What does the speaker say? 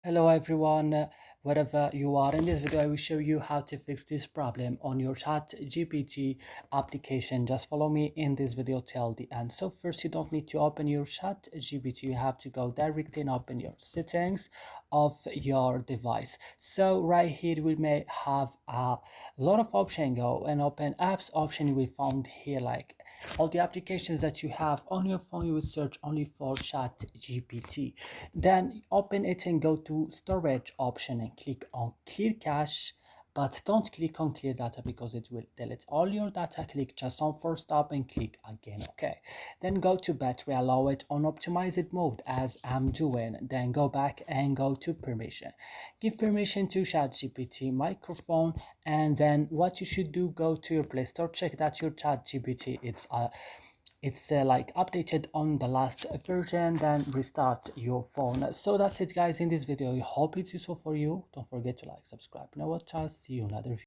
Hello everyone, wherever you are. In this video I will show you how to fix this problem on your ChatGPT application. Just follow me in this video till the end. So first, you don't need to open your ChatGPT. You have to go directly and open your settings of your device. So right here we may have a lot of options. Go and open apps option. We found here like all the applications that you have on your phone. You will search only for ChatGPT. Then open it and go to storage option and click on clear cache, but don't click on clear data because it will delete all your data. Click just on force stop and click again. Okay, then go to battery, allow it on optimized mode as I'm doing. Then go back and go to permission, give permission to ChatGPT microphone. And then what you should do, go to your Play Store, check that your ChatGPT it's like updated on the last version, then restart your phone. So that's it guys in this video. I hope it's useful for you. Don't forget to like, subscribe. Now what, see you in another video.